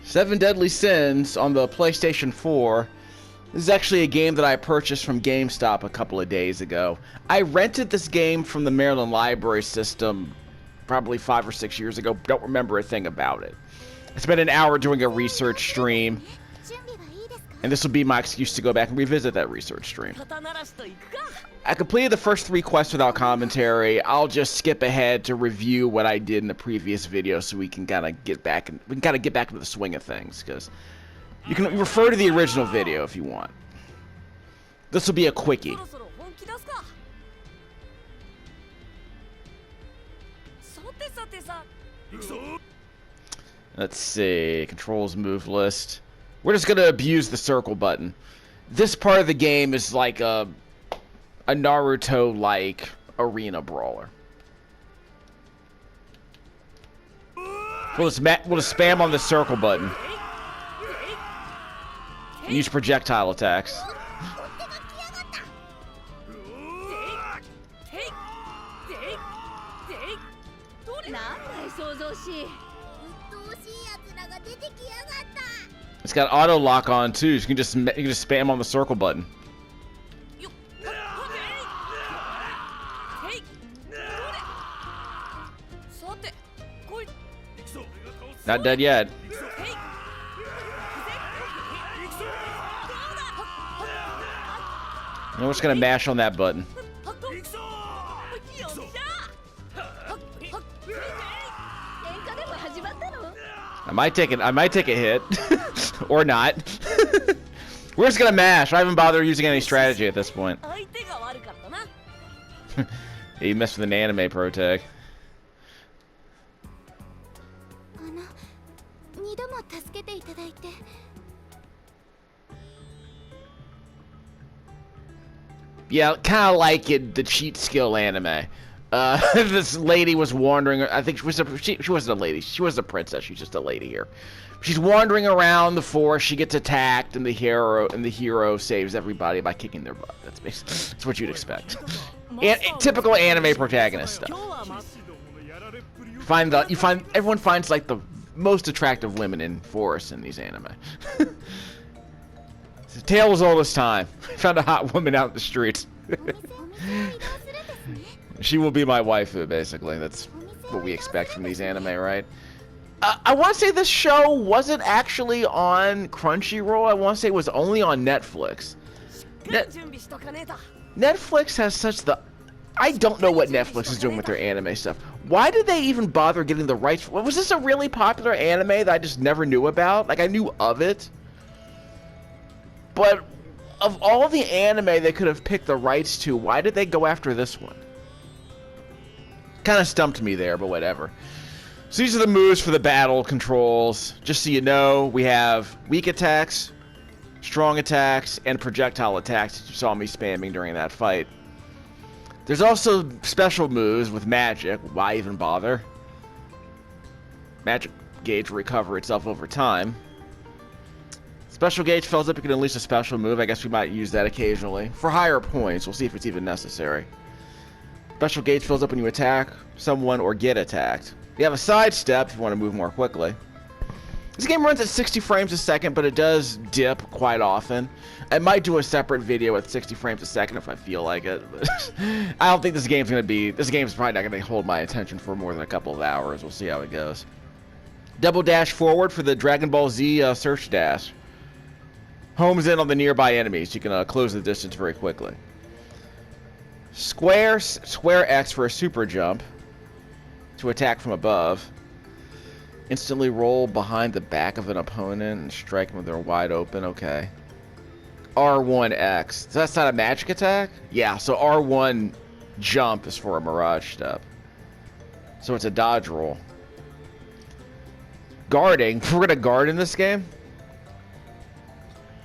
Seven Deadly Sins on the PlayStation 4. This is actually a game that I purchased from GameStop a couple of days ago. I rented this game from the Maryland Library System probably 5 or 6 years ago. Don't remember a thing about it. I spent an hour doing a research stream, and this will be my excuse to go back and revisit that research stream. I completed the first 3 quests without commentary. I'll just skip ahead to review what I did in the previous video, so we can kind of get back into the swing of things. Because you can refer to the original video if you want. This will be a quickie. Let's see, controls, move list. We're just gonna abuse the circle button. This part of the game is like a Naruto-like arena brawler. We'll just spam on the circle button. And use projectile attacks. It's got auto lock on too, so you can just spam on the circle button. Not dead yet. And we're just gonna mash on that button. I might take a hit, or not. We're just gonna mash. I haven't bothered using any strategy at this point. Yeah, you messed with an anime pro tag. Yeah, kind of like the cheat skill anime. This lady was wandering. I think she wasn't a lady. She was a princess. She's just a lady here. She's wandering around the forest. She gets attacked, and the hero saves everybody by kicking their butt. That's what you'd expect. Typical anime protagonist stuff. Everyone finds like the most attractive women in forests in these anime. It's a tale as old as time. Found a hot woman out in the streets. She will be my waifu, basically. That's what we expect from these anime, right? I want to say this show wasn't actually on Crunchyroll. I want to say it was only on Netflix. Netflix has such the... I don't know what Netflix is doing with their anime stuff. Why did they even bother getting the rights? Was this a really popular anime that I just never knew about? Like, I knew of it. But of all the anime they could have picked the rights to, why did they go after this one? Kind of stumped me there, but whatever. So these are the moves for the battle controls. Just so you know, we have weak attacks, strong attacks, and projectile attacks that you saw me spamming during that fight. There's also special moves with magic. Why even bother? Magic gauge will recover itself over time. Special gauge fills up, you can unleash a special move. I guess we might use that occasionally. For higher points, we'll see if it's even necessary. Special gauge fills up when you attack someone or get attacked. You have a sidestep if you want to move more quickly. This game runs at 60 frames a second, but it does dip quite often. I might do a separate video at 60 frames a second if I feel like it. But I don't think this game's probably not going to hold my attention for more than a couple of hours. We'll see how it goes. Double dash forward for the Dragon Ball Z search dash. Homes in on the nearby enemies. You can close the distance very quickly. Square X for a super jump to attack from above. Instantly roll behind the back of an opponent and strike them when they're wide open. Okay. R1X. So that's not a magic attack? Yeah, so R1 jump is for a Mirage step. So it's a dodge roll. Guarding. We're going to guard in this game.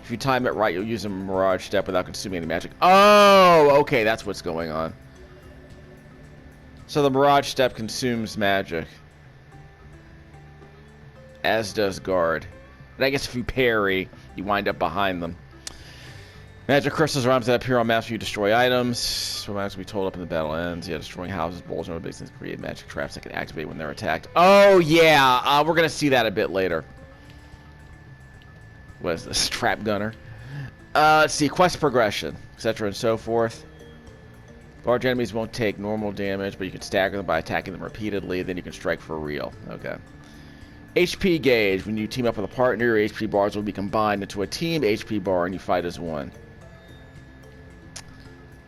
If you time it right, you'll use a Mirage step without consuming any magic. Oh, okay, that's what's going on. So the Mirage step consumes magic. As does guard. But I guess if you parry, you wind up behind them. Magic crystals are items that appear on maps when you destroy items. So maps can be told up in the battle ends. Yeah, destroying houses, bowls, and other big things create magic traps that can activate when they're attacked. Oh yeah, we're gonna see that a bit later. What is this? Trap gunner. Let's see, quest progression, etc. and so forth. Large enemies won't take normal damage, but you can stagger them by attacking them repeatedly. Then you can strike for real. Okay. HP gauge. When you team up with a partner, your HP bars will be combined into a team HP bar, and you fight as one.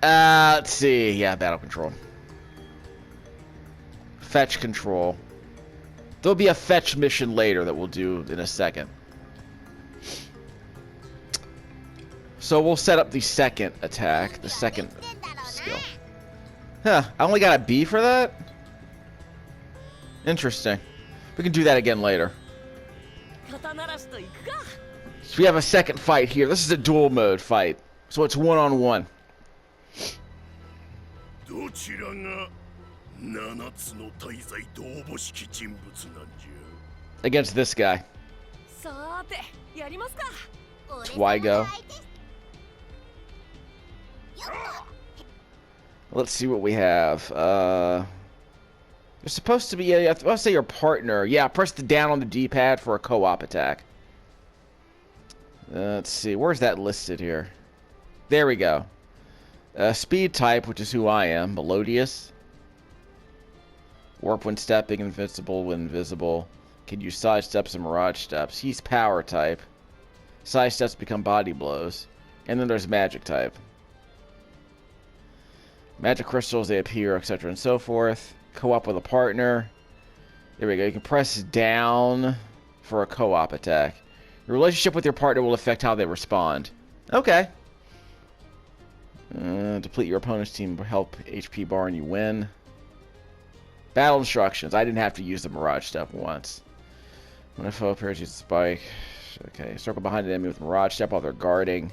Let's see. Yeah, battle control. Fetch control. There'll be a fetch mission later that we'll do in a second. So we'll set up the second attack, the second skill. Huh, I only got a B for that? Interesting. We can do that again later. So we have a second fight here. This is a dual mode fight. So it's one-on-one. Against this guy. Twigo. Let's see what we have. You're supposed to be, yeah, let's say your partner. Yeah, press the down on the D-pad for a co-op attack. Let's see, where's that listed here? There we go. Speed type, which is who I am, Melodious. Warp when stepping, invincible when invisible. Can use side steps and mirage steps. He's power type. Side steps become body blows. And then there's magic type. Magic crystals, they appear, etc. and so forth. Co-op with a partner. There we go. You can press down for a co-op attack. Your relationship with your partner will affect how they respond. Okay. Deplete your opponent's team will help HP bar and you win. Battle instructions. I didn't have to use the mirage step once. When a foe appears, use the spike. Okay. Circle behind an enemy with mirage step while they're guarding.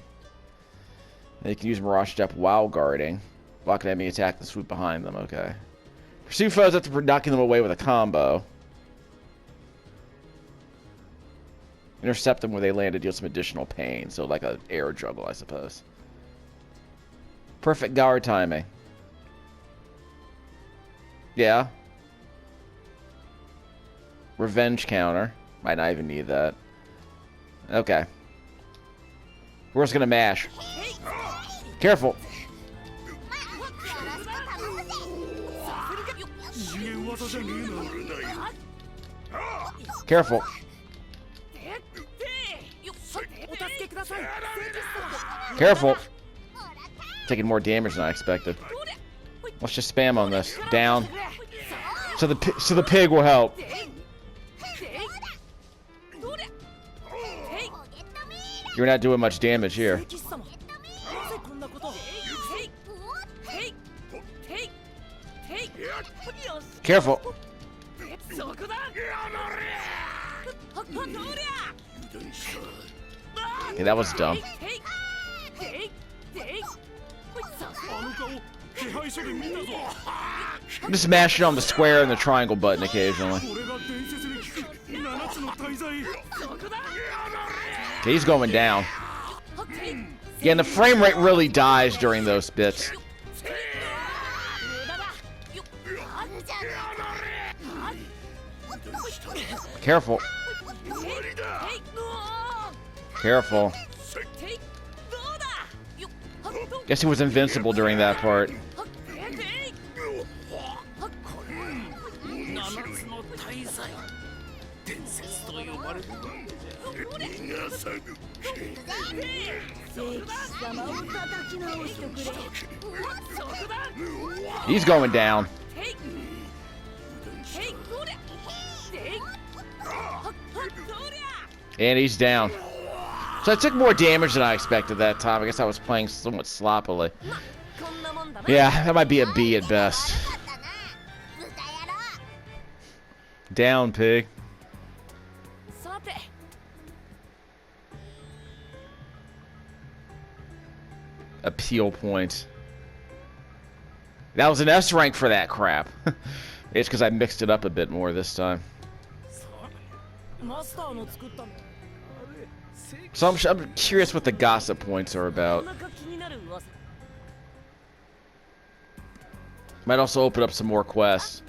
Then you can use mirage step while guarding. Block an enemy attack and swoop behind them. Okay. Pursue foes after knocking them away with a combo. Intercept them where they land to deal some additional pain. So like an air juggle, I suppose. Perfect guard timing. Yeah. Revenge counter. Might not even need that. Okay. We're just gonna mash. Careful. Careful. Careful. Taking more damage than I expected. Let's just spam on this. Down. So the pig will help. You're not doing much damage here. Careful. Okay, that was dumb. I'm just mashing on the square and the triangle button occasionally. Okay, he's going down. Yeah, and the frame rate really dies during those bits. Careful. Careful. Guess he was invincible during that part. He's going down. And he's down. So I took more damage than I expected that time. I guess I was playing somewhat sloppily. Yeah, that might be a B at best. Down, pig. Appeal point. That was an S rank for that crap. It's because I mixed it up a bit more this time. So I'm curious what the gossip points are about. Might also open up some more quests.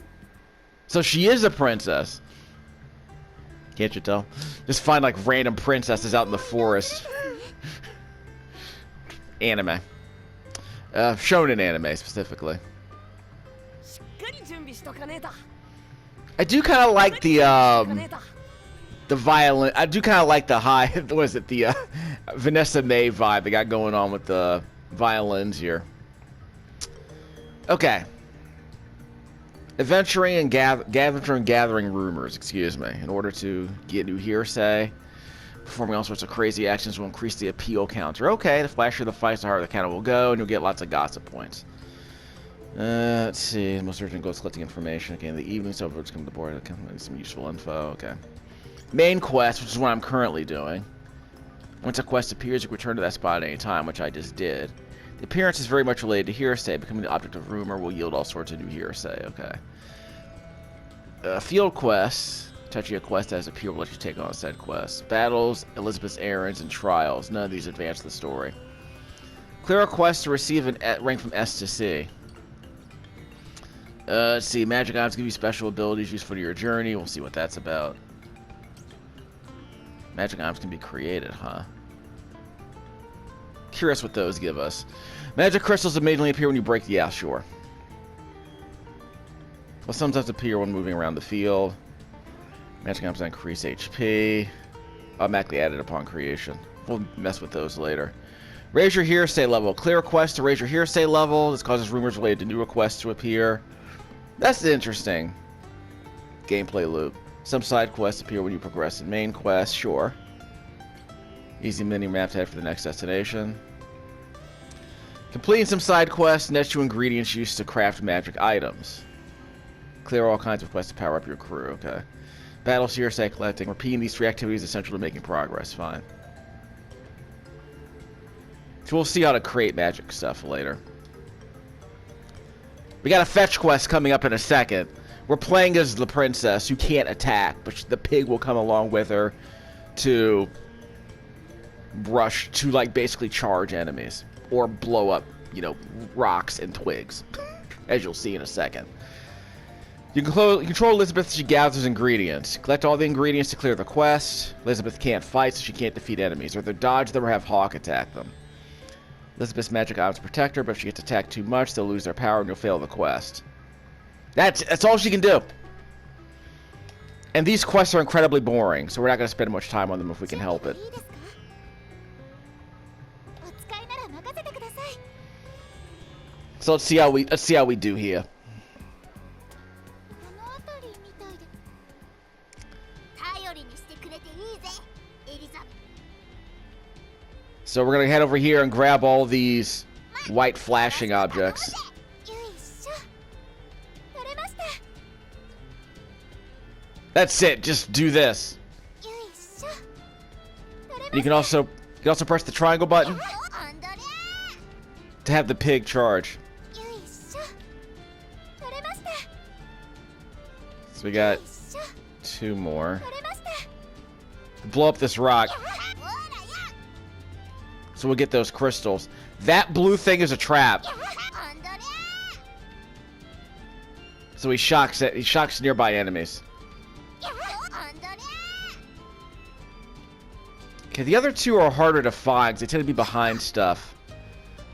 So she is a princess. Can't you tell? Just find like random princesses out in the forest. Anime. Shonen anime specifically. I do kind of like the violin. I do kind of like the high. What is it? The Vanessa Mae vibe they got going on with the violins here. Okay. Adventuring and gathering rumors, excuse me, in order to get new hearsay. Performing all sorts of crazy actions will increase the appeal counter. Okay, the flashier the fights, the harder the counter will go, and you'll get lots of gossip points. Let's see. Most urgent goal is collecting information. Okay, in the evening, so it's come to the board. Okay, some useful info. Okay. Main quest, which is what I'm currently doing. Once a quest appears, you can return to that spot at any time, which I just did. The appearance is very much related to hearsay. Becoming the object of rumor will yield all sorts of new hearsay. Okay. Field quests. Touching a quest as a peer will let you take on said quests. Battles, Elizabeth's errands, and trials. None of these advance the story. Clear a quest to receive an rank from S to C. Let's see. Magic items give you special abilities useful to your journey. We'll see what that's about. Magic items can be created, huh? Curious what those give us. Magic crystals immediately appear when you break the sure. Will sometimes appear when moving around the field. Magic items increase HP. Automatically added upon creation. We'll mess with those later. Raise your hearsay level. Clear a quest to raise your hearsay level. This causes rumors related to new requests to appear. That's interesting. Gameplay loop. Some side quests appear when you progress in main quests. Sure. Easy mini map to head for the next destination. Completing some side quests nets you ingredients used to craft magic items. Clear all kinds of quests to power up your crew. Okay. Battles, hearsay collecting. Repeating these 3 activities is essential to making progress. Fine. So we'll see how to create magic stuff later. We got a fetch quest coming up in a second. We're playing as the princess who can't attack, but the pig will come along with her to like basically charge enemies or blow up, you know, rocks and twigs, as you'll see in a second. You can control Elizabeth as she gathers ingredients. Collect all the ingredients to clear the quest. Elizabeth can't fight, so she can't defeat enemies, or either dodge them or have Hawk attack them. Elizabeth's magic items protect her, but if she gets attacked too much, they'll lose their power and you'll fail the quest. That's all she can do. And these quests are incredibly boring, so we're not going to spend much time on them if we can help it. So let's see how we do here. So we're gonna head over here and grab all these white flashing objects. That's it. Just do this. You can also press the triangle button to have the pig charge. So we got 2 more. Blow up this rock. So we'll get those crystals. That blue thing is a trap. So he shocks it. He shocks nearby enemies. Okay, the other 2 are harder to find because they tend to be behind stuff.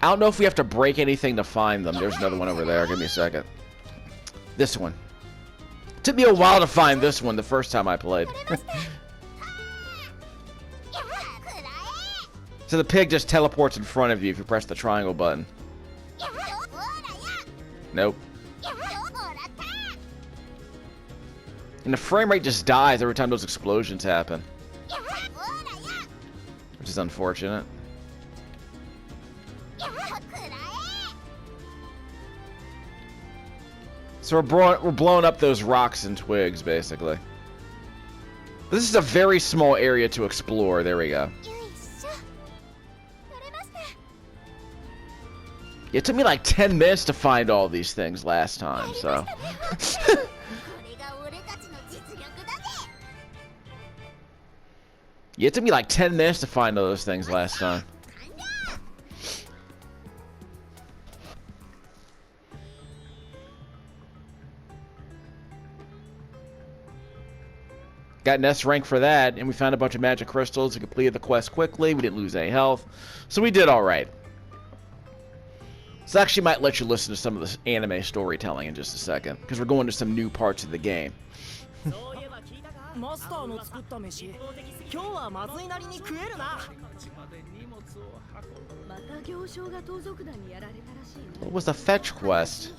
I don't know if we have to break anything to find them. There's another one over there. Give me a second. This one. It took me a while to find this one the first time I played. So the pig just teleports in front of you if you press the triangle button. Nope. And the frame rate just dies every time those explosions happen. Which is unfortunate. So we're blowing up those rocks and twigs, basically. This is a very small area to explore. There we go. It took me like 10 minutes to find all these things last time, so... Yeah, it took me like 10 minutes to find those things last time. Got an S rank for that, and we found a bunch of magic crystals. We completed the quest quickly. We didn't lose any health. So we did alright. So I actually might let you listen to some of this anime storytelling in just a second, because we're going to some new parts of the game. What was the fetch quest?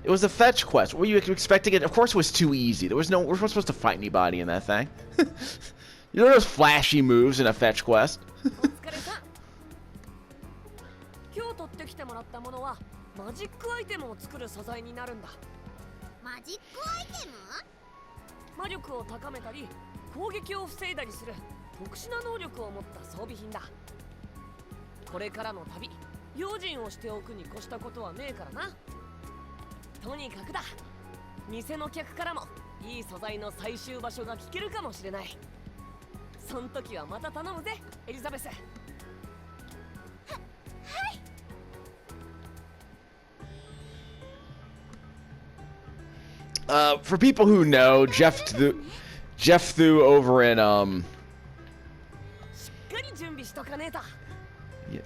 It was a fetch quest. Were you expecting it? Of course it was too easy. We're not supposed to fight anybody in that thing. You know those flashy moves in a fetch quest? For people who know, Jeff Thu over in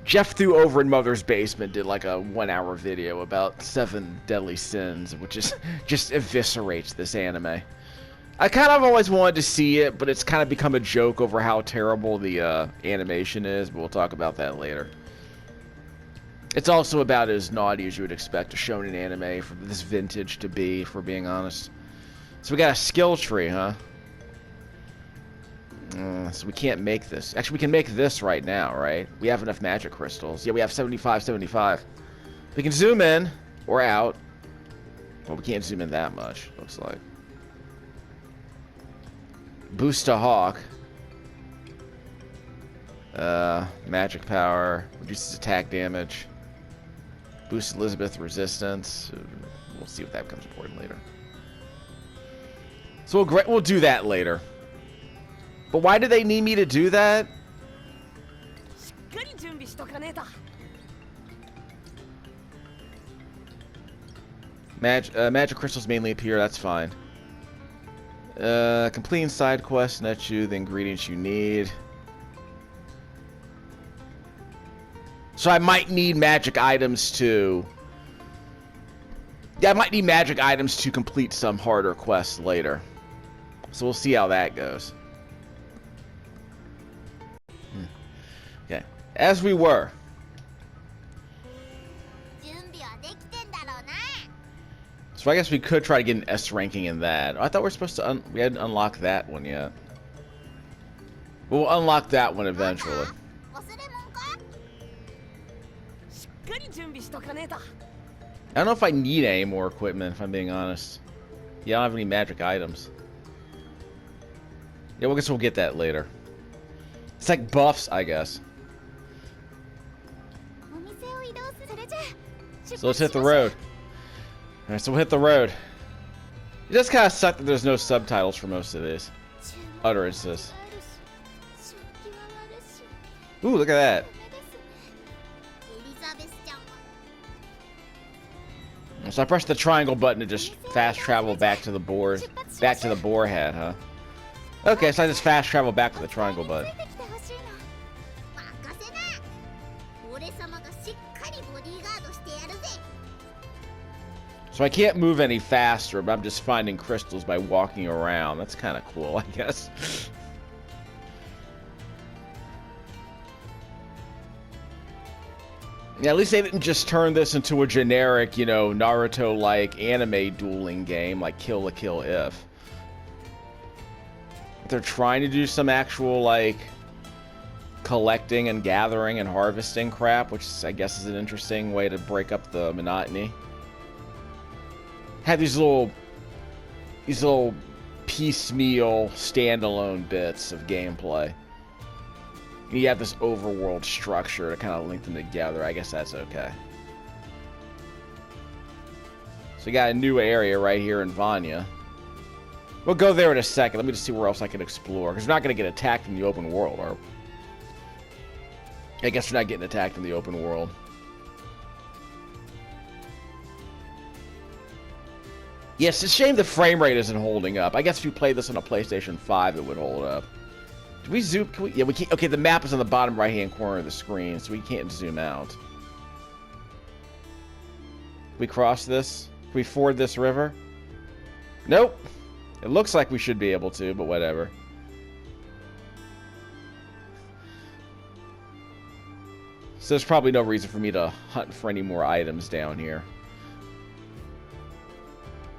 Jeff Thu over in Mother's Basement did like a 1-hour video about 7 deadly sins, which is just eviscerates this anime. I kind of always wanted to see it, but it's kind of become a joke over how terrible the animation is, but we'll talk about that later. It's also about as naughty as you would expect a shonen anime for this vintage to be, if we're being honest. So we got a skill tree, huh? So we can't make this. Actually, we can make this right now, right? We have enough magic crystals. Yeah, we have 75. We can zoom in or out. Well, we can't zoom in that much, looks like. Boost to Hawk. Magic power. Reduces attack damage. Boost Elizabeth resistance. We'll see if that becomes important later. So we'll do that later. But why do they need me to do that? Magic crystals mainly appear, that's fine. Completing side quests nets you the ingredients you need. So I might need magic items to... Yeah, I might need magic items to complete some harder quests later. So we'll see how that goes. Okay, as we were. So I guess we could try to get an S ranking in that. I thought we were supposed to we hadn't unlocked that one yet. We'll unlock that one eventually. I don't know if I need any more equipment, if I'm being honest. Yeah, I don't have any magic items. Yeah, well, I guess we'll get that later. It's like buffs, I guess. So let's hit the road. Alright, so we'll hit the road. It does kind of suck that there's no subtitles for most of these utterances. Ooh, look at that. So I pressed the triangle button to just fast travel back to the boar head, huh? Okay, so I just fast travel back to the triangle button. So I can't move any faster, but I'm just finding crystals by walking around. That's kind of cool, I guess. Yeah, at least they didn't just turn this into a generic, you know, Naruto-like anime dueling game like Kill la Kill If. They're trying to do some actual, like, collecting and gathering and harvesting crap, which I guess is an interesting way to break up the monotony. Have these little piecemeal standalone bits of gameplay. You have this overworld structure to kind of link them together. I guess that's okay. So we got a new area right here in Vanya. We'll go there in a second. Let me just see where else I can explore. Because we're not going to get attacked in the open world, or... I guess we're not getting attacked in the open world. Yes, it's a shame the frame rate isn't holding up. I guess if you played this on a PlayStation 5, it would hold up. Do we zoom? Can we, yeah, we can't. Okay, the map is on the bottom right-hand corner of the screen, so we can't zoom out. Can we cross this? Can we ford this river? Nope. It looks like we should be able to, but whatever. So there's probably no reason for me to hunt for any more items down here.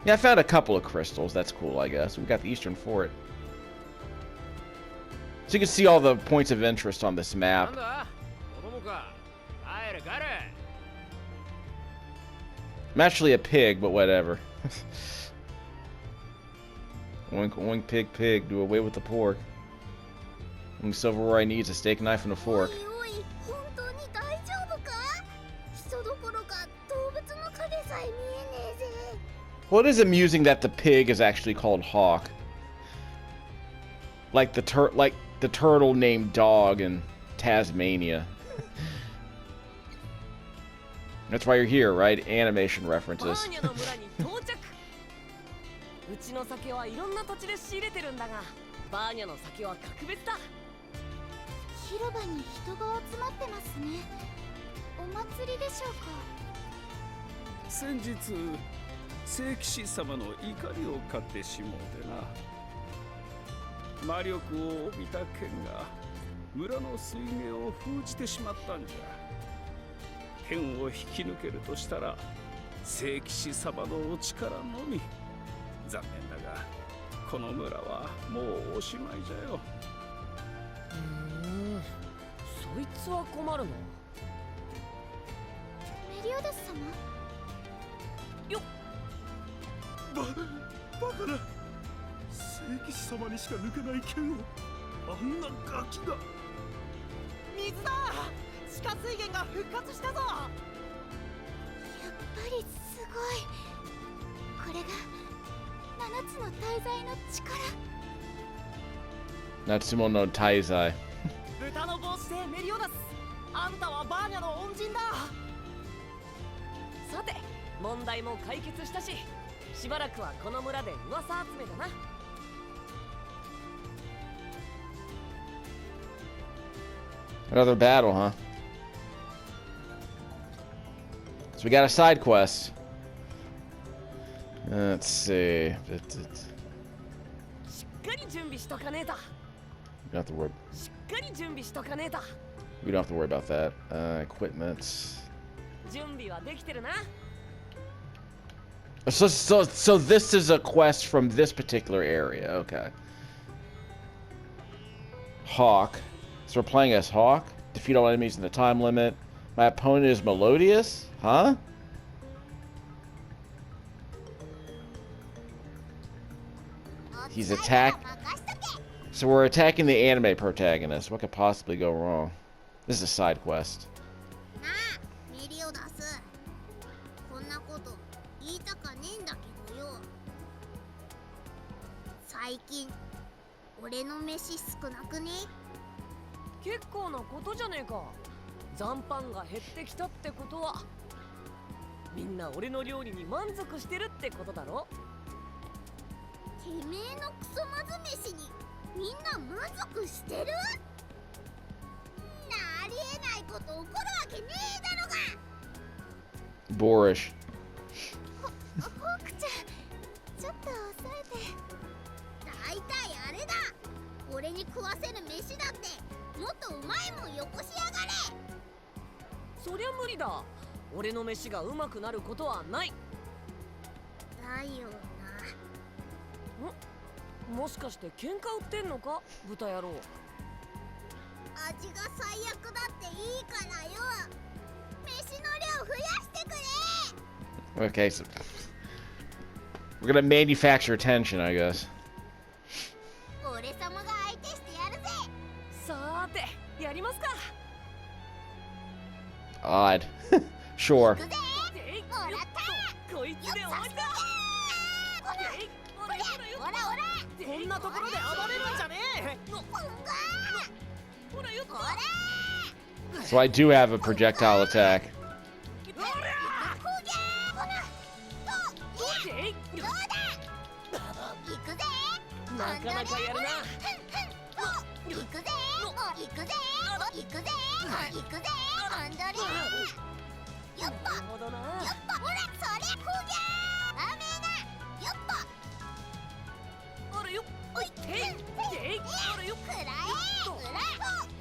Yeah, I found a couple of crystals. That's cool, I guess. We got the Eastern Fort. So you can see all the points of interest on this map. I'm actually a pig, but whatever. Oink, oink, pig, pig. Do away with the pork. And silverware needs a steak knife and a fork. Well, it is amusing that the pig is actually called Hawk. Like the turtle named Dog in Tasmania. That's why you're here, right? Animation references.魔力を帯びた剣が村の水源を封じてしまったんじゃ。剣を引き抜けるとしたら聖騎士様のお力のみ。残念だがこの村はもうおしまいじゃよ。そいつは困るな。メリオダス様？よっ。バカな。聖騎士様にしか抜けない剣をあんなガキが。水だ。地下水源が復活したぞ。やっぱりすごい。これが七つの大罪の力。Natsumo no Taizai。豚の帽子でメリオダス。あんたはバーニャの恩人だ。さて、問題も解決したし、しばらくはこの村で噂集めだな。Another battle, huh? So we got a side quest. Let's see. We don't have to worry. We don't have to worry about that. Equipment. So this is a quest from this particular area. Okay. Hawk. So we're playing as Hawk. Defeat all enemies in the time limit. My opponent is Melodious? Huh? He's attacked. So we're attacking the anime protagonist. What could possibly go wrong? This is a side quest. Boorish. Okay, so we're gonna manufacture tension, I guess. Odd. Sure. んなところで暴れるんじゃねえ。 So I do have a projectile attack. なかなかやるな。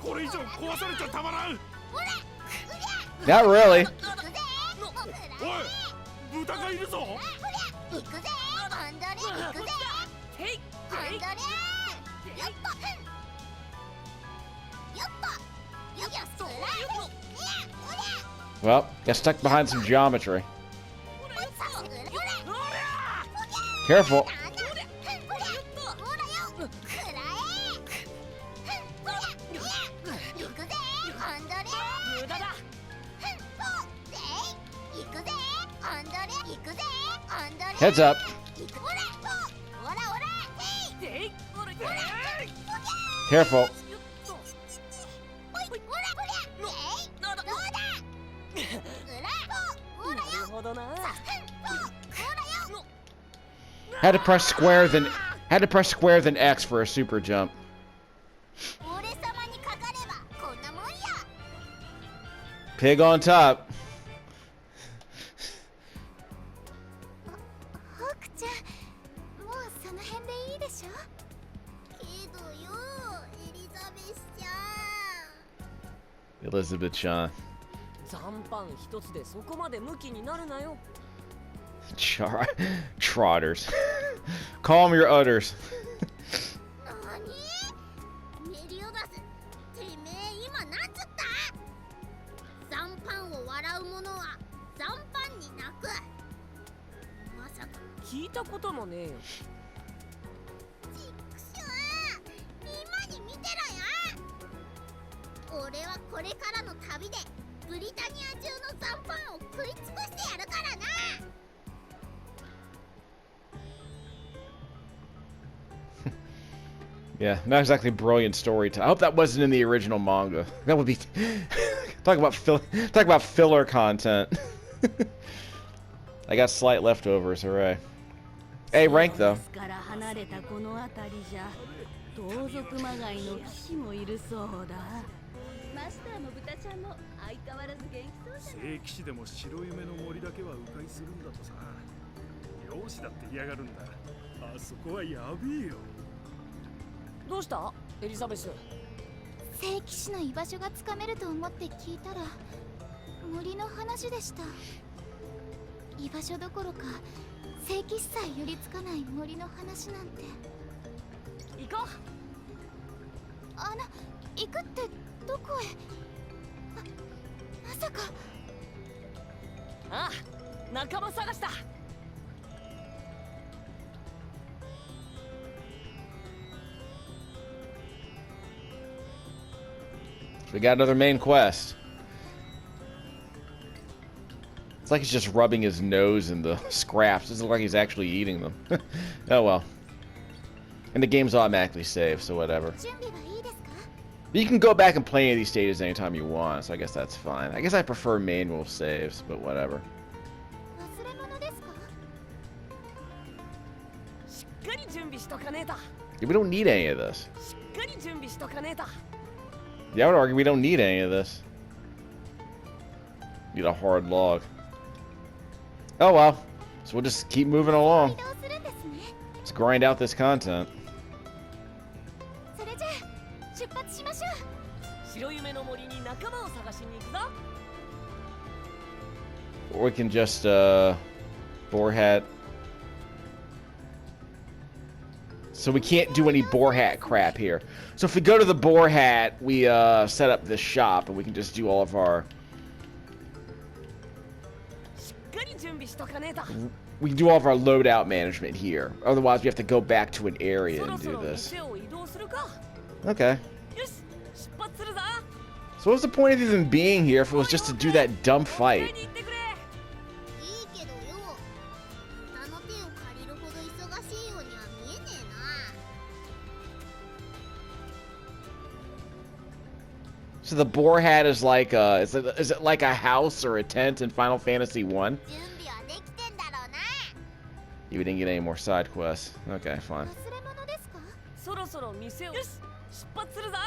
これ以上壊されちゃたまらん。 Not really. おい、豚がいるぞ。 Well, got stuck behind some geometry. Careful. Heads up. Careful. Had to press square then X for a super jump. Pig on top. Elizabeth-chan. 残飯一つでそこまでムキになるなよ。 Trotters. Calm your udders. 聞いたこともねえよ。 俺はこれからの旅でブリタニア中の残飯を食い尽くしてやるからな。 Yeah, not exactly brilliant storytelling. I hope that wasn't in the original manga. That would be talk about filler content. I got slight leftovers, hooray. Hey, rank though. 盗賊まがいの騎士もいるそうだ。マスターも豚ちゃんも相変わらず元気そうだ。聖騎士でも白夢の森だけは迂回するんだとさ。漁師だって嫌がるんだ。あそこはやべえよ。どうしたエリザベス？聖騎士の居場所がつかめると思って聞いたら森の話でした。居場所どころか聖騎士さえ寄りつかない森の話なんて。 行こう。行くってどこへ？まさか。ああ、仲間探した。 We got another main quest. It's like he's just rubbing his nose in the scraps. Doesn't look like he's actually eating them. Oh well. And the game's automatically saved, so whatever. But you can go back and play any of these stages anytime you want, so I guess that's fine. I guess I prefer manual saves, but whatever. Yeah, we don't need any of this. Yeah, I would argue we don't need any of this. Need a hard log. Oh well. So we'll just keep moving along. Let's grind out this content. Or we can just boar hat. So we can't do any boar hat crap here. So if we go to the boar hat, we set up this shop and we can just do all of our... We can do all of our loadout management here. Otherwise we have to go back to an area and do this. Okay. So what's the point of even being here if it was just to do that dumb fight? So the boar hat is like is it like a house or a tent in Final Fantasy 1? 準備はできてんだろうな。 You didn't get any more side quests. Okay, fine. 忘れ物ですか？そろそろ店をよし出発するぞ。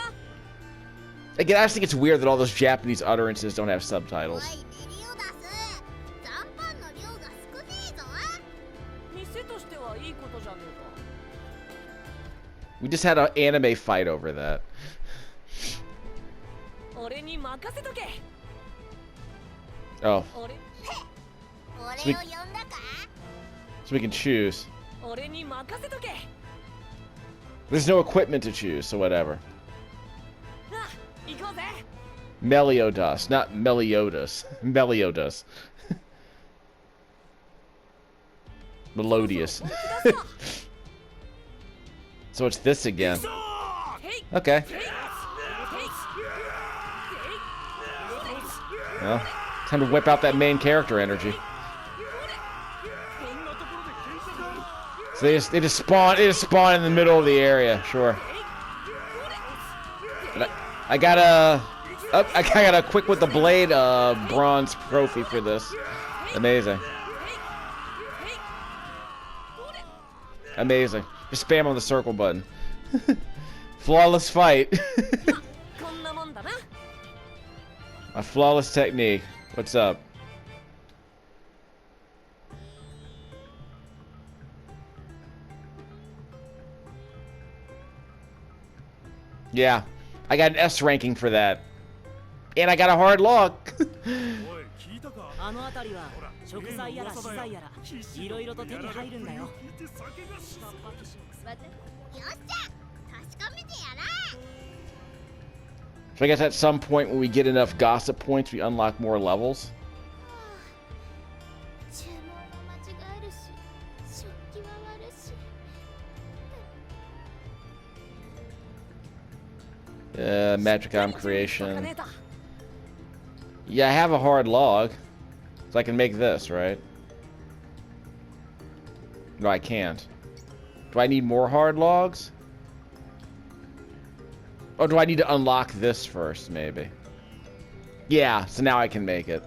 Again, I just think it's weird that all those Japanese utterances don't have subtitles. おいメリオダス、残飯の量が少ねえぞ。店としてはいいことじゃねえか。 We just had an anime fight over that. 俺に任せとけ。 Oh, 俺俺を呼んだか？ so we can choose. 俺に任せとけ。 There's no equipment to choose, so whatever. あ、行こうぜ。 Meliodas, not Meliodas. Meliodas. Melodious. So it's this again. Okay. Well, time to whip out that main character energy. So they just spawn in the middle of the area, sure. But I got a quick with the blade bronze trophy for this. Amazing. Amazing. Just spam on the circle button. Flawless fight. A flawless technique. What's up? Yeah, I got an S ranking for that. And I got a hard log. あの辺りは食材やら資材やらいろいろと手に入るんだよ。よっしゃ、確かめてやら。 So I guess at some point when we get enough gossip points, we unlock more levels. 注文も間違えるし、食器は割るし。Magic item creation. Yeah, I have a hard log. So I can make this, right? No, I can't. Do I need more hard logs? Or do I need to unlock this first, maybe? Yeah, so now I can make it.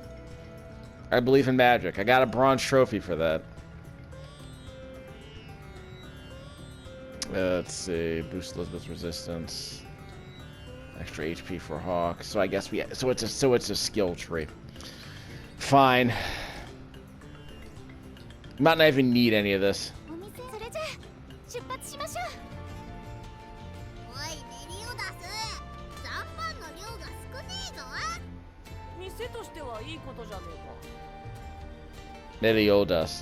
I believe in magic. I got a bronze trophy for that. Let's see. Boost Elizabeth's resistance. Extra HP for Hawk. So I guess so it's a skill tree. Fine. Might not even need any of this. お店それじゃ出発しましょう。おいメリオダス、残飯の量が少ねえぞ。店としてはいいことじゃねえか。 Meliodas.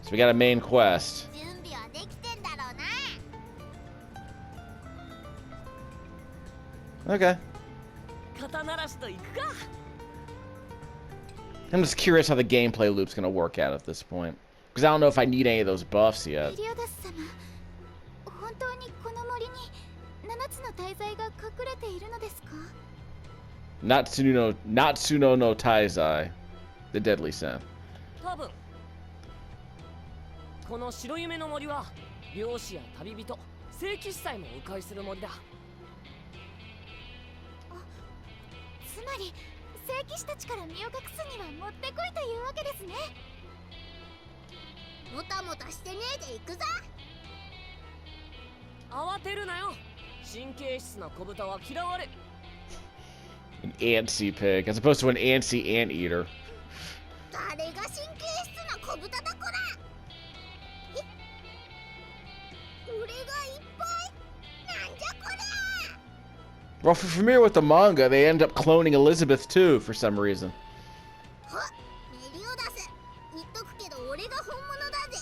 So we got a main quest. 準備はできてんだろうな。 Okay. 肩慣らしと行くか。 I'm just curious how the gameplay loop's gonna work out at this point. Because I don't know if I need any of those buffs yet. メリオダス様、本当にこの森に7つの大罪が隠れているのですか？ Natsuno no Taizai. The Deadly Sin. 多分。この白夢の森は漁師や旅人、聖騎士祭も迂回する森だ。つまり聖騎士たちから身を隠すにはもってこいというわけですね。もたもたしてねえで行くぞ。慌てるなよ。神経質な小豚は嫌われ。An antsy pig, as opposed to an antsy anteater. 誰が神経質な小豚だこら。俺がいっぱい。なんじゃこりゃ。 Well, if you're familiar with the manga, they end up cloning Elizabeth too, for some reason. メリオダス、言っとくけど俺が本物だぜ。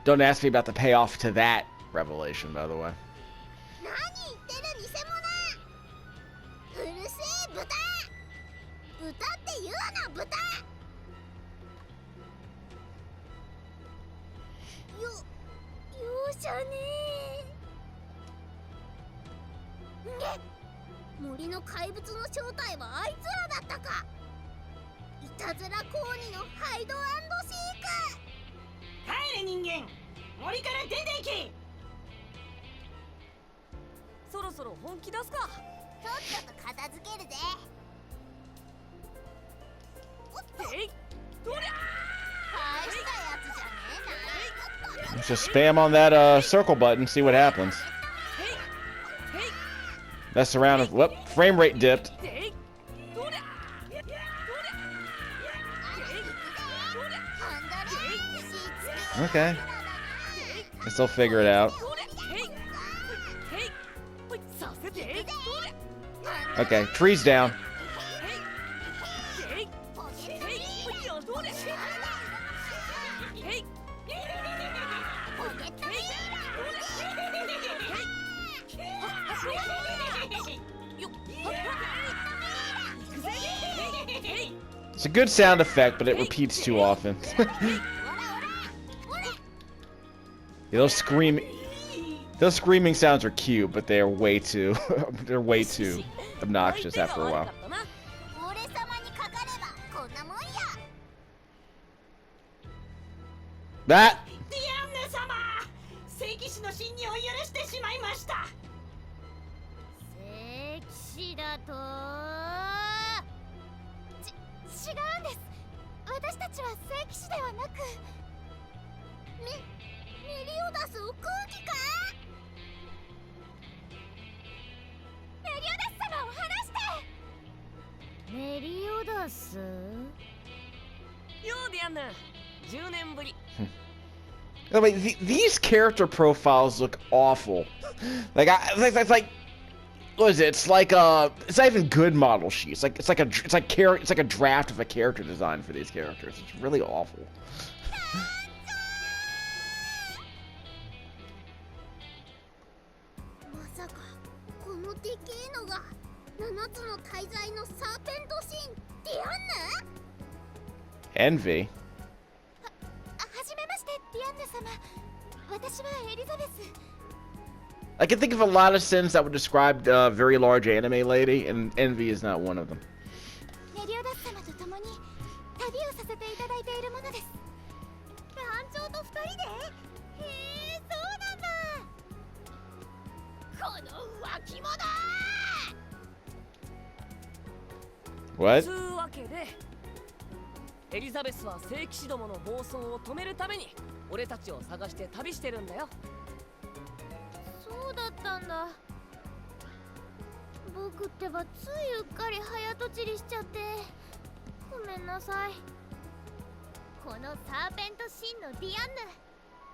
Don't ask me about the payoff to that revelation, by the way. 何言ってる偽物。うるせえ豚。豚って言うな豚。容赦ねえ。んげ、森の怪物の正体はあいつらだったか。いたずらコーニのハイド&シーク。帰れ人間、森から出ていけ。そろそろ本気出すか。とっとと片付けるぜ。おっと、えい、どりゃ大したやつじゃねえな。 Let's just spam on that circle button, see what happens. Mess around with, whoop, frame rate dipped. ー。えい、どりゃハンドルしつけ。 Okay. Guess they'll figure it out. させて。 Okay, tree's down. ポケットリーダー。ポケットリーダー。 It's a good sound effect, but it repeats too often. Yeah, those screaming sounds are cute, but they are way too they're way too obnoxious after a while. 俺様にかかればこんなもんや。 That ディアンヌ様、聖騎士の侵入を許してしまいました。聖騎士だと違うんです。私たちは聖騎士ではなくメリオダスを空気か。メリオダス様を離して。メリオダス。ようディアンヌ、10年ぶり。 I mean, these character profiles look awful. Like what is it? It's like it's not even good model sheets. It's like a draft of a character design for these characters. It's really awful. まさかこのでけえのが七つの大罪のサーペントシンディアンヌ。 Envy. はじめましてディアンヌ様。私はエリザベス。 I can think of a lot of sins that would describe a very large anime lady, and Envy is not one of them. メリオダス様と共に旅をさせていただいているものです。団長と二人で。へえ、そうなんだ。この浮気者。 What? つうわけで、エリザベスは聖騎士どもの暴走を止めるために俺たちを探して旅してるんだよ。そうだったんだ。僕ってばついうっかり早とちりしちゃってごめんなさい。このサーペントシンのディアンヌ、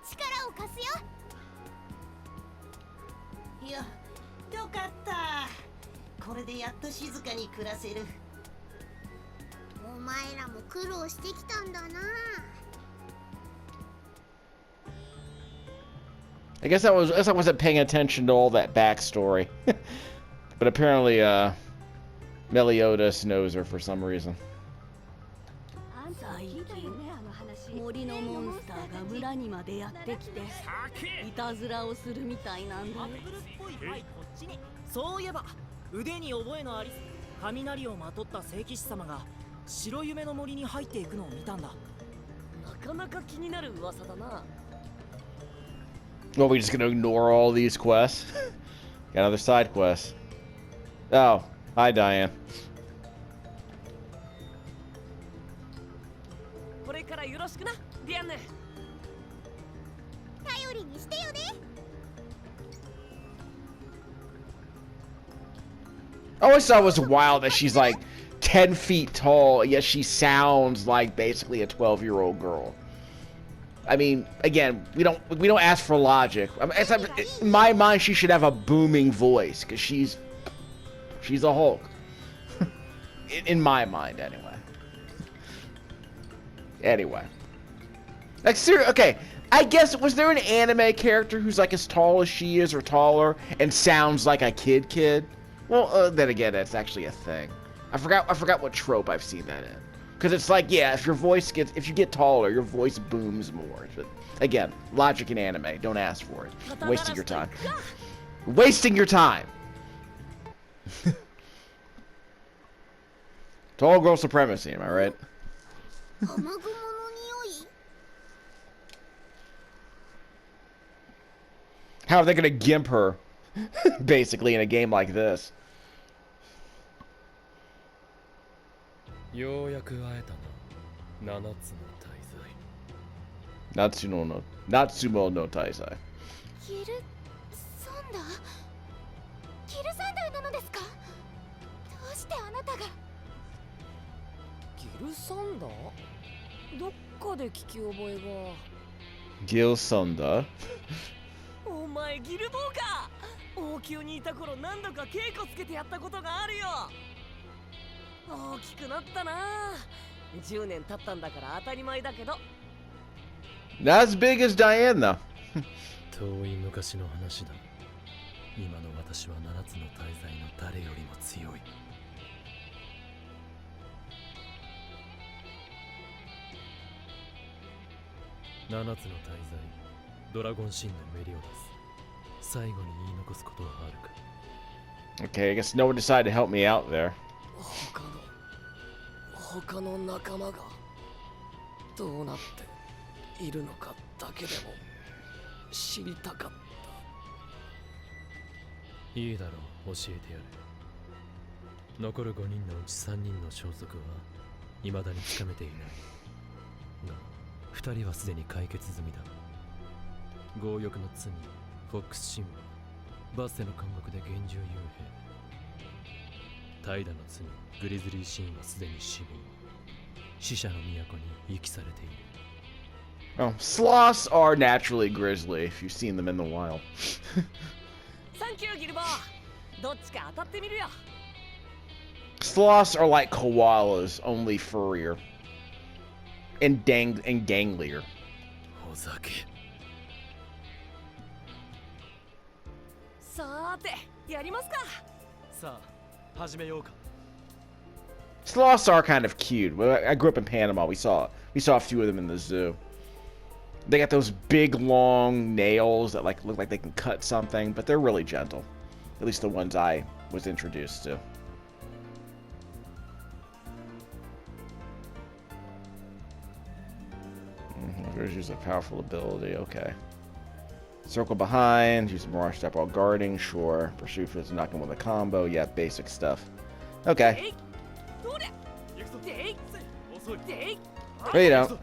力を貸すよ。よかった。これでやっと静かに暮らせる。お前らも苦労してきたんだな。 I guess I wasn't paying attention to all that backstory. But apparently, Meliodas knows her for some reason. 最近森のモンスターが村にまでやってきていたずらをするみたいなんだよ。そういえば腕に覚えのあり雷をまとった聖騎士様が白夢の森に入っていくのを見たんだ。なかなか気になる噂だな。 Well, we just gonna ignore all these quests? Got another side quest. Oh, hi Diane. これからよろしくな、ディアンヌ。頼りにしてよね。 I always thought it was wild that she's like 10 feet tall, yet she sounds like basically a 12-year-old girl. I mean, again, we don't ask for logic. I mean, in my mind, she should have a booming voice because she's a Hulk. in my mind, anyway. Anyway, like seriously, okay. I guess was there an anime character who's like as tall as she is or taller and sounds like a kid? Well, then again, that's actually a thing. I forgot what trope I've seen that in. Because it's like, yeah, if you get taller, your voice booms more. But again, logic in anime. Don't ask for it. Wasting your time. Wasting your time. Tall girl supremacy, am I right? How are they gonna gimp her Basically, in a game like this. ようやく会えたな、七つの大罪。Natsumo no Taizai. ギルサンダーギルサンダーなのですか？どうしてあなたが？ギルサンダー？どっかで聞き覚えが。Gil Sunda. お前ギルボーか。王宮にいた頃何度か稽古つけてやったことがあるよ。大きくなったな。10年経ったんだから当たり前だけど。 Not as big as Diane, though. 遠い昔の話だ。今の私は七つの大罪の誰よりも強い。七つの大罪、ドラゴン神のメリオダス。最後に言い残すことはあるか？ Okay, I guess no one decided to help me out there. 他の仲間がどうなっているのかだけでも知りたかった。いいだろう、教えてやる。残る5人のうち3人の消息は未だにつかめていない。が、2人はすでに解決済みだ。強欲の罪、フォックス神話、バッセの監獄で厳重幽閉。タイダの罪、グリズリー神はすでに死亡。死者の都に遺棄されている。Oh, sloths are naturally grizzly if you've seen them in the wild. サンキューギルボー。どっちか当たってみるよ。 Sloths are like koalas, only furrier. And ganglier. お酒。さーて、やりますか。さあ、始めようか。 Sloths are kind of cute. I grew up in Panama. We saw a few of them in the zoo. They got those big long nails that look like they can cut something, but they're really gentle. At least the ones I was introduced to. There's use a powerful ability. Okay. Circle behind. Use a mirage step while guarding. Sure. Pursue for to knock him with a combo. Yeah, basic stuff. Okay. No, you don't.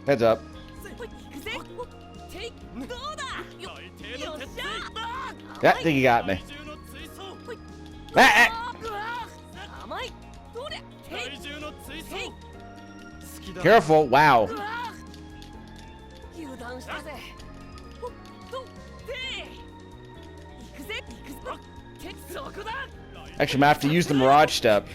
Heads up. Yeah, I think you got me. Careful. Wow. Actually, I'm gonna have to use the Mirage Step.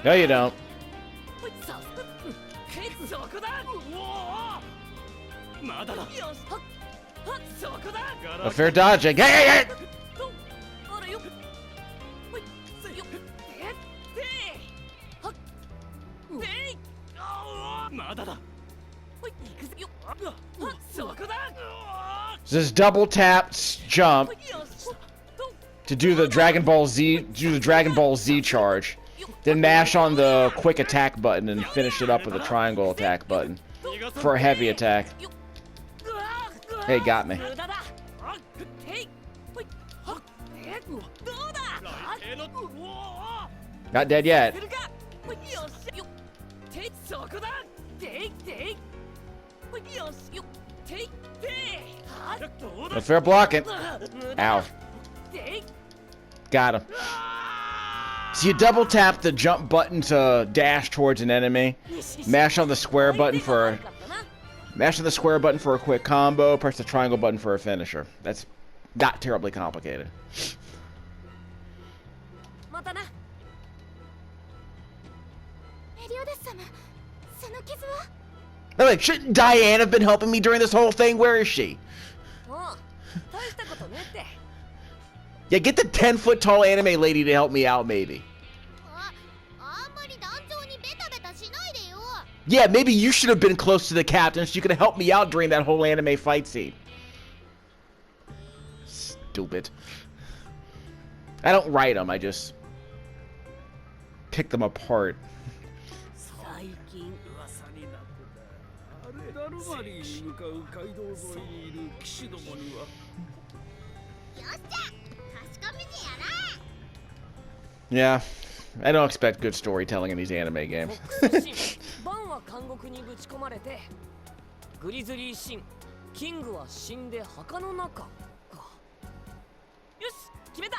No, you don't. A fair dodging. Hey, hey, hey! Just double tap, jump to do the Dragon Ball Z charge. Then mash on the quick attack button and finish it up with a triangle attack button for a heavy attack. Hey, got me. Not dead yet. No fair blocking. Ow. Got him. So you double tap the jump button to dash towards an enemy. Mash on the square button for a quick combo. Press the triangle button for a finisher. That's not terribly complicated. I'm like, shouldn't Diane have been helping me during this whole thing? Where is she? Yeah, get the 10-foot tall anime lady to help me out, maybe. Yeah, maybe you should have been close to the captain so you could have helped me out during that whole anime fight scene. Stupid. I don't write them, I just pick them apart. 最近噂になってた。あれダルマリーに向かう街道沿いにいる騎士どもには。よっしゃ確かめてやら Yeah, I don't expect good storytelling in these anime games. バンは監獄にぶち込まれて、グリズリーシン、キングは死んで墓の中か。よし、決めた。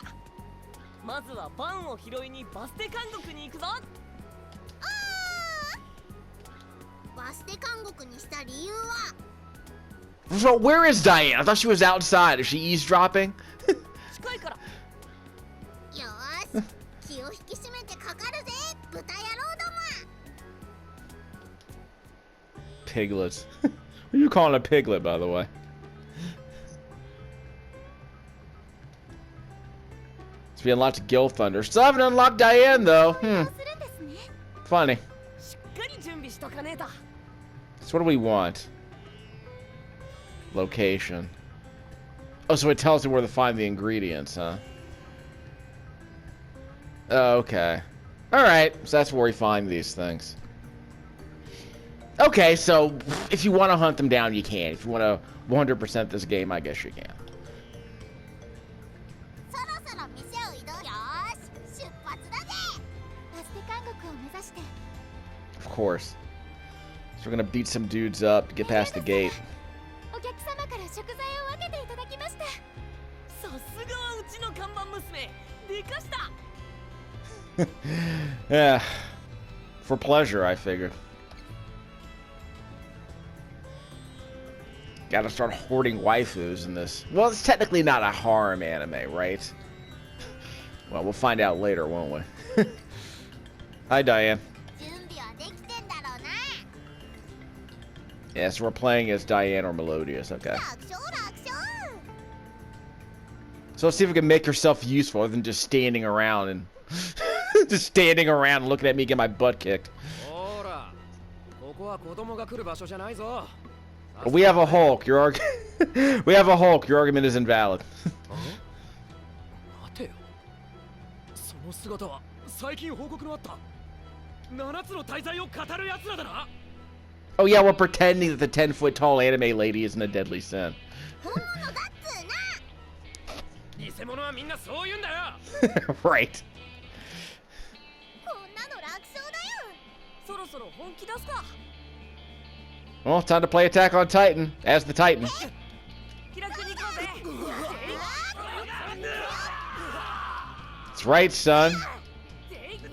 まずはバンを拾いにバステ監獄に行くぞ。バステ監獄にした理由は So where is Diane? I thought she was outside. Is she eavesdropping? 近いから。よーし気を引き締めてかかるぜ豚野郎ども Piglets. What are you calling a piglet, by the way? So we unlocked Gill Thunder. Still haven't unlocked Diane, though. するんですね Funny. しっかり準備しとかねえと。 So what do we want? Location. Oh, so it tells you where to find the ingredients, huh? Oh, okay. Alright, so that's where we find these things. Okay, so if you want to hunt them down, you can. If you want to 100% this game, I guess you can. そろそろ店を移動よーし出発だぜバステ監獄を目指して Of course. So we're gonna beat some dudes up to get past the gate. お客様から食材を分けていただきましたさすがはうちの看板娘。でかした。 Yeah. For pleasure, I figured. Gotta start hoarding waifus in this. Well, it's technically not a harem anime, right? Well, we'll find out later, won't we? Hi, Diane. 準備はできてんだろうな Yeah, so we're playing as Diane or Melodious, okay. 楽勝楽勝 So let's see if we can make yourself useful other than just standing around and... just standing around looking at me get my butt kicked. ほら、ここは子供が来る場所じゃないぞ。 We have a Hulk. We have a Hulk. Your argument is invalid. 待てよ。その姿は最近報告のあった七つの大罪を語る奴らだな。 Oh yeah, we're pretending that the 10-foot tall anime lady isn't a deadly sin. 本物だっつーな偽物はみんなそう言うんだよ。 Right. こんなの楽勝だよそろそろ本気出すか。 Well, time to play Attack on Titan as the Titan. 気楽に行こうぜ。 That's right, son.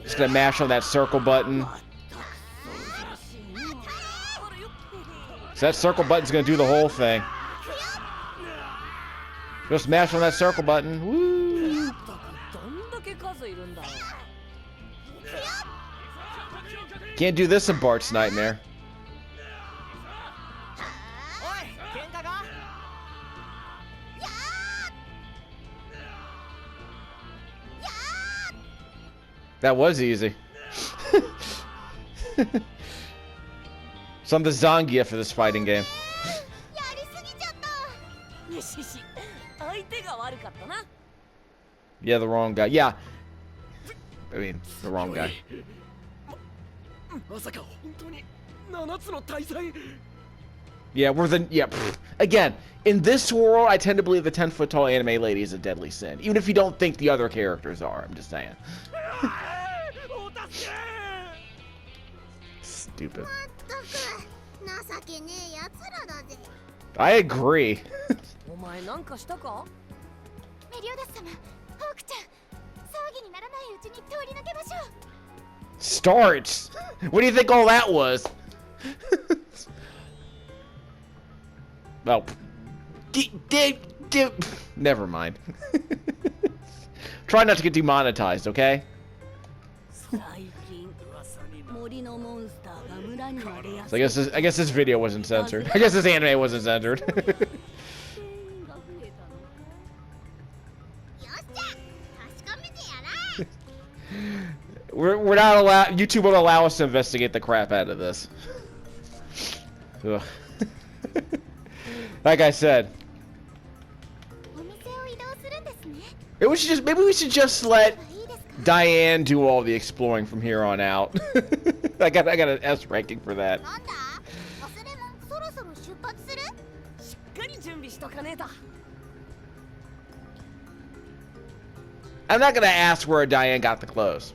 Just gonna mash on that circle button. So that circle button's gonna do the whole thing. Just mash on that circle button. Woo! どんだけ数いるんだ。 Can't do this in Bart's Nightmare. おい、喧嘩が。 That was easy. Some of the Zangia for this fighting game. やりすぎちゃった よしよし、相手が悪かったな。 Yeah, the wrong guy. Yeah. I mean, the wrong guy. まさか本当に七つの大罪。 Yeah, we're the... Yeah, again, in this world, I tend to believe the 10-foot tall anime lady is a deadly sin. Even if you don't think the other characters are, I'm just saying. Stupid. まったく情けねえやつらだぜ I agree. お前なんかしたか。メリオダス様ホークちゃん騒ぎにならないうちに通り抜けましょう Starts. What do you think all that was? Oh. Never mind. Try not to get demonetized, okay? 最近森のモンスターが村にまでや So I guess this video wasn't censored. I guess this anime wasn't censored. 店員が増えたのか よっしゃ確かめてやら We're not allowed. YouTube won't allow us to investigate the crap out of this. Ugh. Like I said, お店を移動するんですね。 maybe we should just let いいですか？ Diane do all the exploring from here on out. I got an S ranking for that. なんだ？忘れ物そろそろ出発する？しっかり準備しとかねえと。 I'm not gonna ask where Diane got the clothes.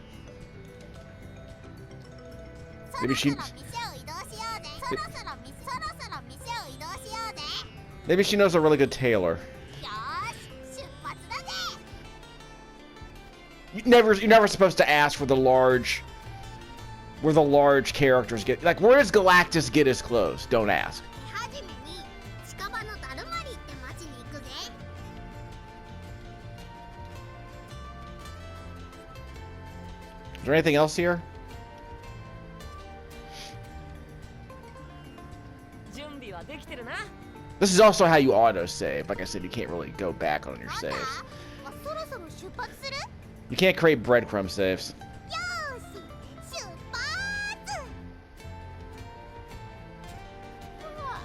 Maybe she. そろそろ店を移動しようぜ。そろそろ店を移動しようぜ。 Maybe she knows a really good tailor. よーし、出発だぜ。 You're never supposed to ask where the large characters get. Like, where does Galactus get his clothes? Don't ask. はじめに近場のダルマリって町に行くぜ。 Is there anything else here? 準備はできてるな。 This is also how you autosave. Like I said, you can't really go back on your なんだ？ saves. そろそろ出発する？ You can't create breadcrumb saves. よーし、出発！うわ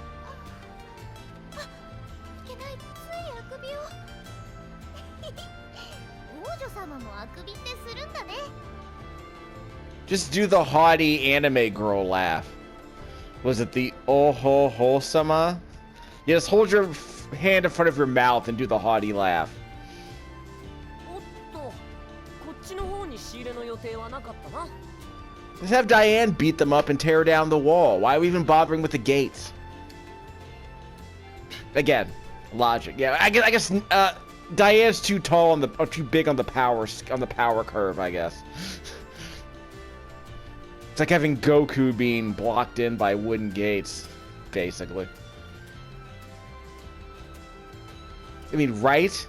あ、いけない、ついあくびを。王女様もあくびってするんだね。 Just do the haughty anime girl laugh. Was it the oh ho ho sama? Yes, hold your hand in front of your mouth and do the haughty laugh. おっと、こっちの方に仕入れの予定はなかったな。 Just have Diane beat them up and tear down the wall. Why are we even bothering with the gates? Again, logic. Yeah, I guess Diane's too tall on or too big on the power curve, I guess. It's like having Goku being blocked in by wooden gates, basically. I mean, right? So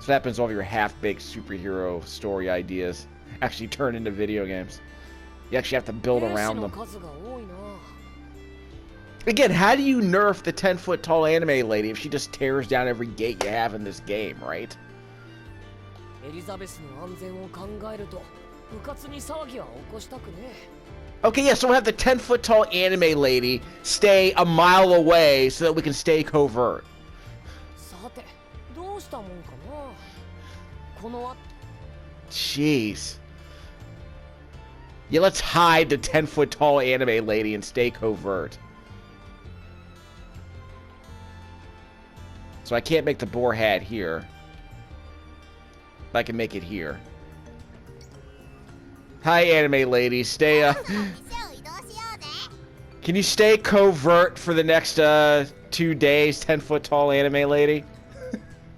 that happens all of your half-baked superhero story ideas actually turn into video games. You actually have to build around them. 数が多いな。 Again, how do you nerf the 10-foot tall anime lady if she just tears down every gate you have in this game, right? エリザベスの安全を考えると、部活に騒ぎは起こしたくねえ。 Okay, yeah, so we'll have the 10-foot tall anime lady stay a mile away so that we can stay covert. さて、どうしたもんかな。この Jeez. Yeah, let's hide the 10-foot tall anime lady and stay covert. So I can't make the boar hat here. But I can make it here. Hi, anime lady. Stay, 店を移動しようぜ。 Can you stay covert for the next, 2 days, 10-foot tall anime lady?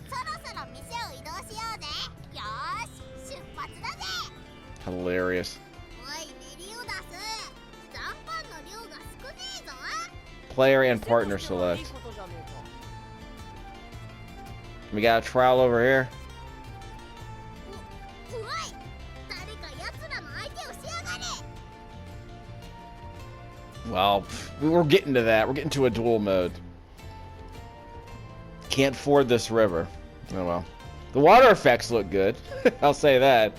そろそろ店を移動しようぜ。よーし、出発だぜ。 Hilarious. おい、メリオダス。残飯の量が少ねえぞ。 Player and partner select. We got a trial over here. おい、誰か奴らの相手をしやがれ。 Well, we're getting to that. We're getting to a duel mode. Can't ford this river. Oh well. The water effects look good. I'll say that.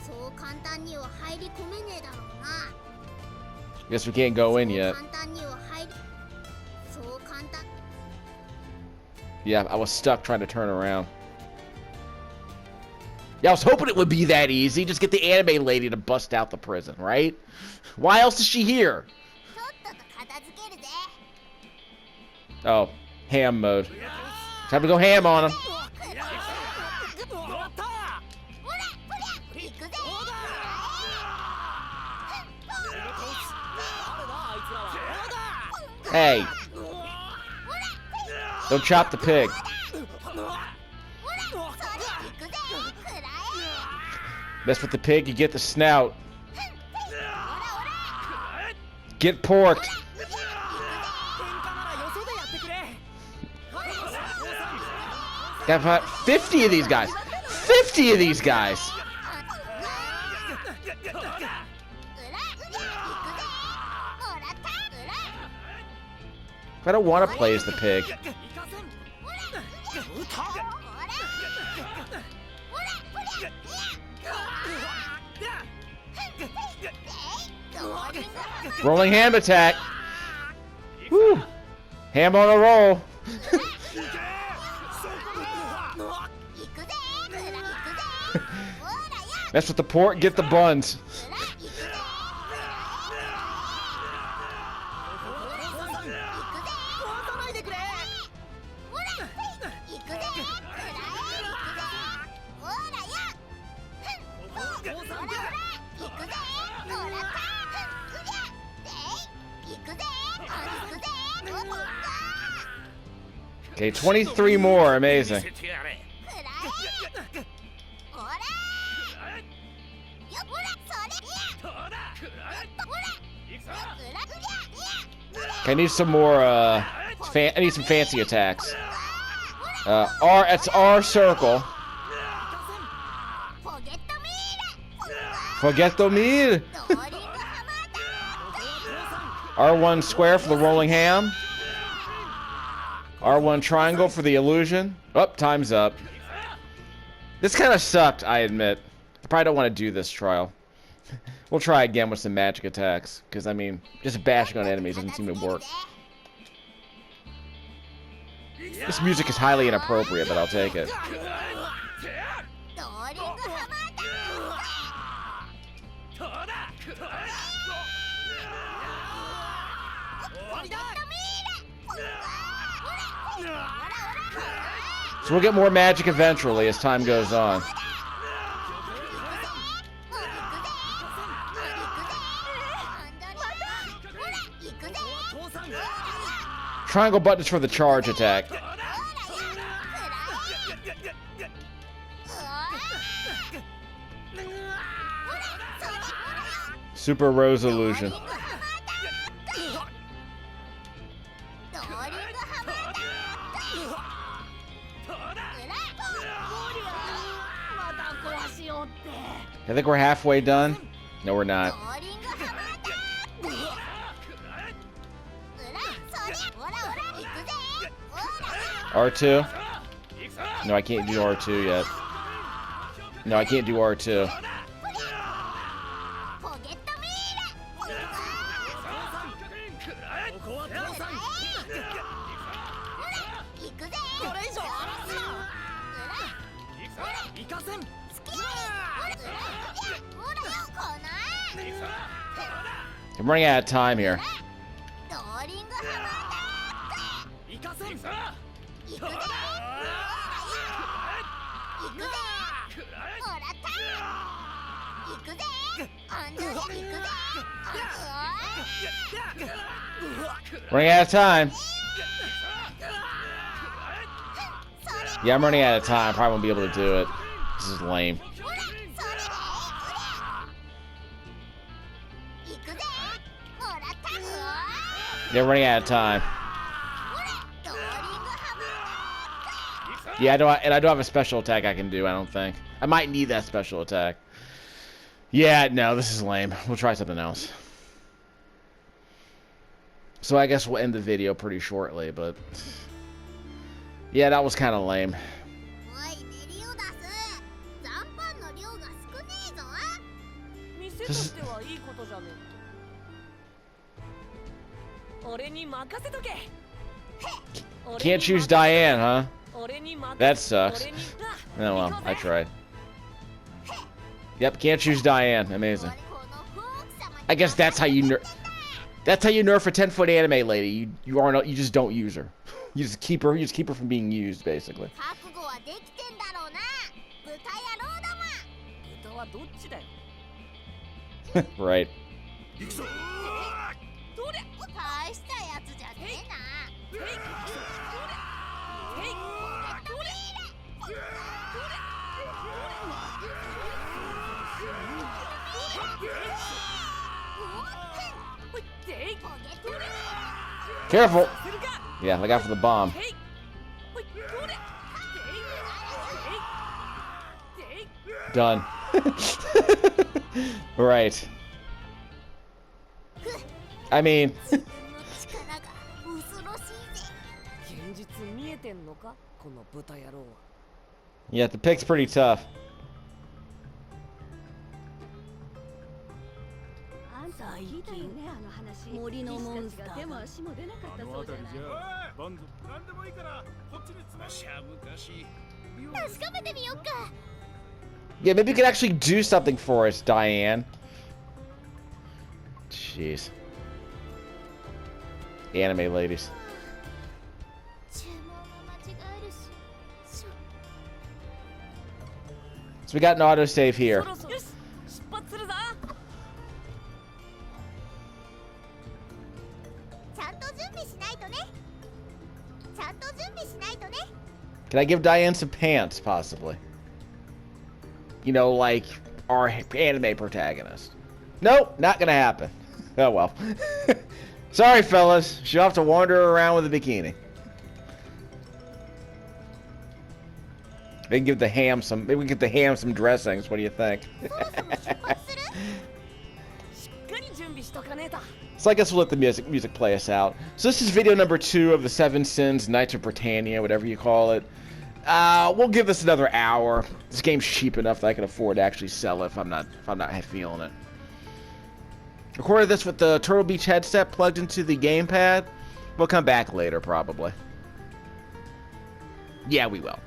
そう簡単には入り込めねえだろうな。 Guess we can't go in yet. 簡単には入り。そう簡単。 Yeah, I was stuck trying to turn around. Yeah, I was hoping it would be that easy. Just get the anime lady to bust out the prison, right? Why else is she here? とっとと片付けるぜ。 Oh, ham mode. Time to go ham on him. ほら、ほら、行くぜ。 Hey, don't chop the pig. ほら、それ行くぜ。くらえ。 Mess with the pig, you get the snout. ほらほら。 Get porked. 喧嘩ならよそでやってくれ。 Got about 50 of these guys. 50 of these guys. I don't want to play as the pig. Rolling ham attack. Woo. Ham on a roll. That's what the pork, get the buns. Okay, 23 more, amazing. Okay, I need some more, I need some fancy attacks. It's R circle. Forget the meal. R1 square for the rolling ham. R1 triangle for the illusion. Oh, time's up. This kind of sucked, I admit. I probably don't want to do this trial. We'll try again with some magic attacks, because, I mean, just bashing on enemies doesn't seem to work. This music is highly inappropriate, but I'll take it. So we'll get more magic eventually as time goes on. Triangle button is for the charge attack. Super Rose Illusion. I think we're halfway done. No, we're not. R2? No, I can't do R2 yet. No, I can't do R2. I'm running out of time here. Running out of time. Yeah, I'm running out of time. Probably won't be able to do it. This is lame. Yeah, running out of time. Yeah, I don't have a special attack I can do, I don't think. I might need that special attack. Yeah, no, this is lame. We'll try something else. So I guess we'll end the video pretty shortly, but... yeah, that was kind of lame. This is... Can't choose Diane, huh? That sucks. Oh well, I tried. Yep, can't choose Diane. Amazing. I guess that's how you nerf. That's how you nerf a 10-foot anime lady. You just don't use her. You just keep her. You just keep her from being used, basically. Right. Careful! Yeah, look out for the bomb. Done. Right. I mean... yeah, the pick's pretty tough. 最近森のモンスターが足も出なかったそうじゃない。バンドなんでもいいからこっちに昔は昔確かめてみよっか。 Yeah, maybe you could actually do something for us, Diane. Jeez. Anime ladies. 注文は間違えるし。 So we got an autosave here. そろそろよし出発するぞ。ちゃんと準備しないとね。ちゃんと準備しないとね。 Can I give Diane some pants, possibly? You know, like our anime protagonist. Nope, not gonna happen. Oh well. Sorry, fellas. She'll have to wander around with a bikini. They can give the ham some. Maybe we can get the ham some dressings. What do you think? そろそろ出発する。 しっかり準備しとかねえと。 So I guess we'll let the music play us out. So this is video number 2 of the 7 Sins, Knights of Britannia, whatever you call it. We'll give this another hour. This game's cheap enough that I can afford to actually sell it if I'm not feeling it. Recorded this with the Turtle Beach headset plugged into the gamepad. We'll come back later, probably. Yeah, we will.